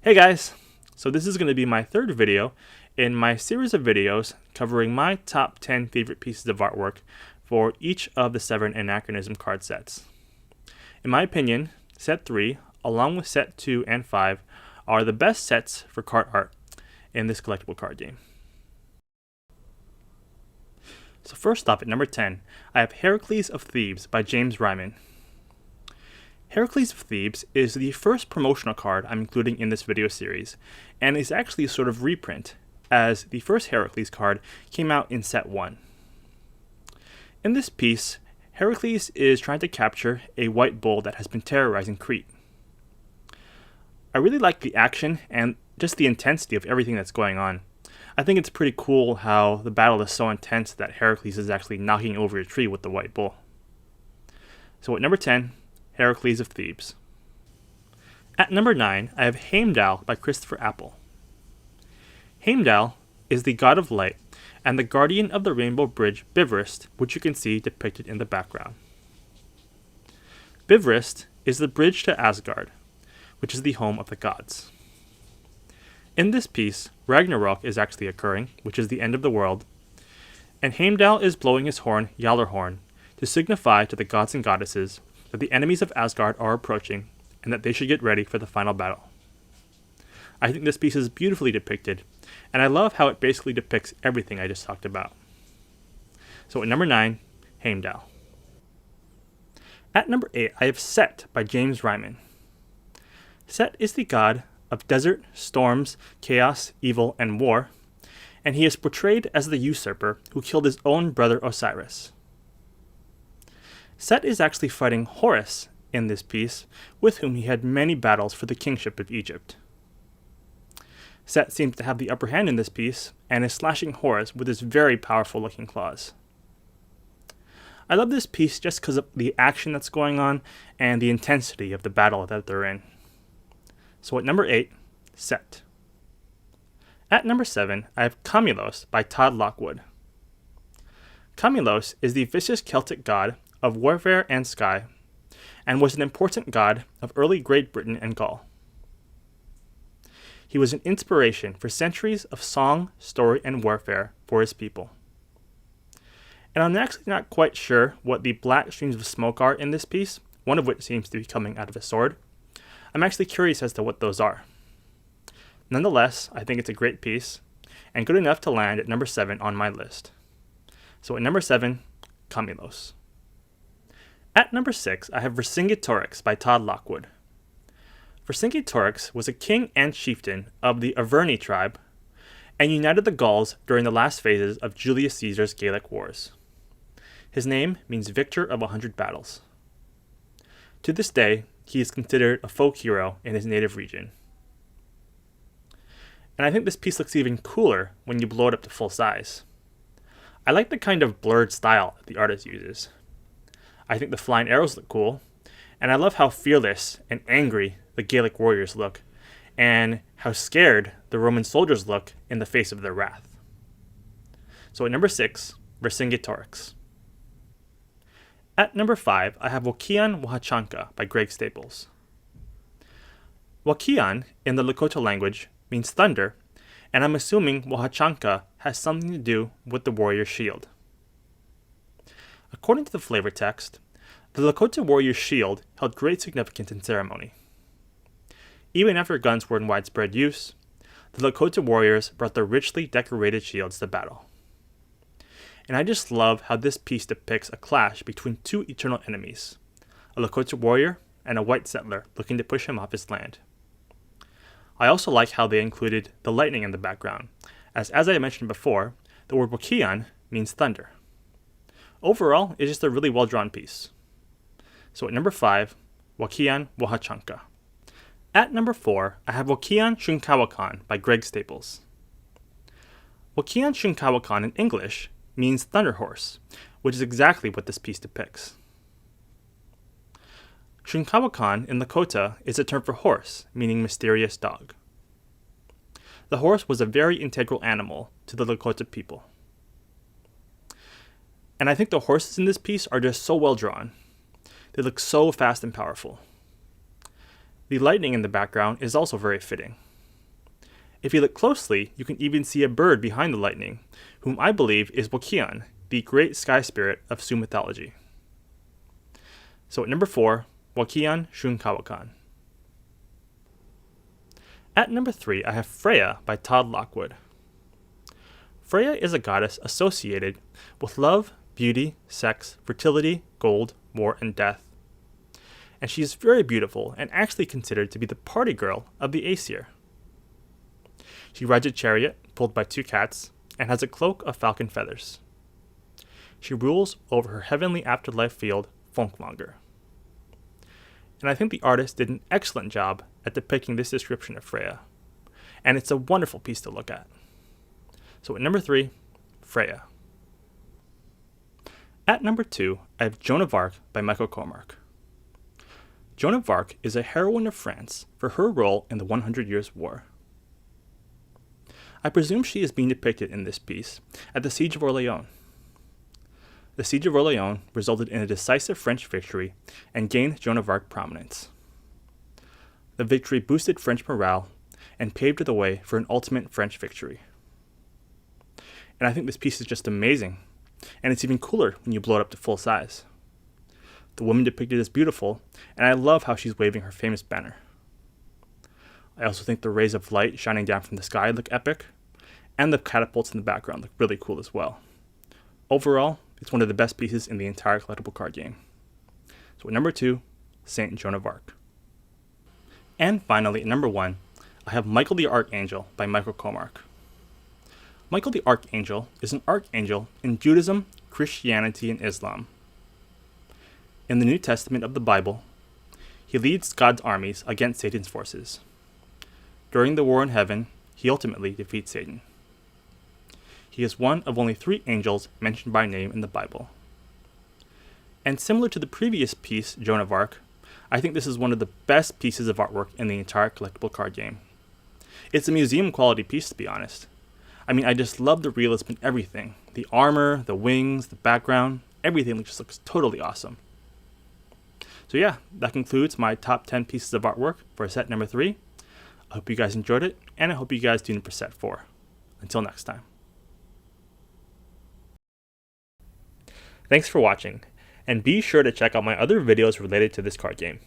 Hey guys! So this is going to be my third video in my series of videos covering my top 10 favorite pieces of artwork for each of the 7 Anachronism card sets. In my opinion, set 3, along with set 2 and 5, are the best sets for card art in this collectible card game. So first off, at number 10, I have Heracles of Thebes by James Ryman. Heracles of Thebes is the first promotional card I'm including in this video series, and is actually a sort of reprint, as the first Heracles card came out in set 1. In this piece, Heracles is trying to capture a white bull that has been terrorizing Crete. I really like the action and just the intensity of everything that's going on. I think it's pretty cool how the battle is so intense that Heracles is actually knocking over a tree with the white bull. So at number 10, Heracles of Thebes. At number 9, I have Heimdall by Christopher Apple. Heimdall is the god of light and the guardian of the rainbow bridge Bifrost, which you can see depicted in the background. Bifrost is the bridge to Asgard, which is the home of the gods. In this piece, Ragnarok is actually occurring, which is the end of the world, and Heimdall is blowing his horn, Gjallarhorn, to signify to the gods and goddesses that the enemies of Asgard are approaching and that they should get ready for the final battle. I think this piece is beautifully depicted, and I love how it basically depicts everything I just talked about. So at number 9, Heimdall. At number 8, I have Set by James Ryman. Set is the god of desert, storms, chaos, evil, and war, and he is portrayed as the usurper who killed his own brother Osiris. Set is actually fighting Horus in this piece, with whom he had many battles for the kingship of Egypt. Set seems to have the upper hand in this piece, and is slashing Horus with his very powerful looking claws. I love this piece just because of the action that's going on and the intensity of the battle that they're in. So at number 8, Set. At number 7, I have Camulos by Todd Lockwood. Camulos is the vicious Celtic god of warfare and sky, and was an important god of early Great Britain and Gaul. He was an inspiration for centuries of song, story, and warfare for his people. And I'm actually not quite sure what the black streams of smoke are in this piece, one of which seems to be coming out of a sword. I'm actually curious as to what those are. Nonetheless, I think it's a great piece, and good enough to land at number 7 on my list. So at number 7, Camulos. At number 6, I have Vercingetorix by Todd Lockwood. Vercingetorix was a king and chieftain of the Averni tribe, and united the Gauls during the last phases of Julius Caesar's Gallic Wars. His name means victor of 100 battles. To this day, he is considered a folk hero in his native region. And I think this piece looks even cooler when you blow it up to full size. I like the kind of blurred style that the artist uses. I think the flying arrows look cool, and I love how fearless and angry the Gallic warriors look, and how scared the Roman soldiers look in the face of their wrath. So at number 6, Vercingetorix. At number 5, I have Wokian Wahachanka by Greg Staples. Wokian, in the Lakota language, means thunder, and I'm assuming Wahachanka has something to do with the warrior's shield. According to the flavor text, the Lakota warrior's shield held great significance in ceremony. Even after guns were in widespread use, the Lakota warriors brought their richly decorated shields to battle. And I just love how this piece depicts a clash between two eternal enemies, a Lakota warrior and a white settler looking to push him off his land. I also like how they included the lightning in the background, as I mentioned before, the word Wokian means thunder. Overall, it's just a really well-drawn piece. So at number 5, Wokian Wahachanka. At number 4, I have Wokian Shunkawakan by Greg Staples. Wokian Shunkawakan in English means thunder horse, which is exactly what this piece depicts. Shunkawakan in Lakota is a term for horse, meaning mysterious dog. The horse was a very integral animal to the Lakota people. And I think the horses in this piece are just so well drawn. They look so fast and powerful. The lightning in the background is also very fitting. If you look closely, you can even see a bird behind the lightning, whom I believe is Wakian, the great sky spirit of Sioux mythology. So at number 4, Wakian Shunkawakan. At number 3, I have Freya by Todd Lockwood. Freya is a goddess associated with love, beauty, sex, fertility, gold, war, and death. And she is very beautiful and actually considered to be the party girl of the Aesir. She rides a chariot pulled by 2 cats and has a cloak of falcon feathers. She rules over her heavenly afterlife field, Funkmonger. And I think the artist did an excellent job at depicting this description of Freya, and it's a wonderful piece to look at. So at number 3, Freya. At number 2, I have Joan of Arc by Michael Cormack. Joan of Arc is a heroine of France for her role in the 100 Years' War. I presume she is being depicted in this piece at the Siege of Orleans. The Siege of Orleans resulted in a decisive French victory and gained Joan of Arc prominence. The victory boosted French morale and paved the way for an ultimate French victory. And I think this piece is just amazing, and it's even cooler when you blow it up to full size. The woman depicted is beautiful, and I love how she's waving her famous banner. I also think the rays of light shining down from the sky look epic, and the catapults in the background look really cool as well. Overall, it's one of the best pieces in the entire collectible card game. So at number 2, Saint Joan of Arc. And finally, at number 1, I have Michael the Archangel by Michael Cormack. Michael the Archangel is an archangel in Judaism, Christianity, and Islam. In the New Testament of the Bible, he leads God's armies against Satan's forces. During the war in heaven, he ultimately defeats Satan. He is one of only 3 angels mentioned by name in the Bible. And similar to the previous piece, Joan of Arc, I think this is one of the best pieces of artwork in the entire collectible card game. It's a museum quality piece, to be honest. I mean, I just love the realism in everything. The armor, the wings, the background, everything just looks totally awesome. So yeah, that concludes my top 10 pieces of artwork for set number 3. I hope you guys enjoyed it, and I hope you guys tune in for set 4. Until next time. Thanks for watching, and be sure to check out my other videos related to this card game.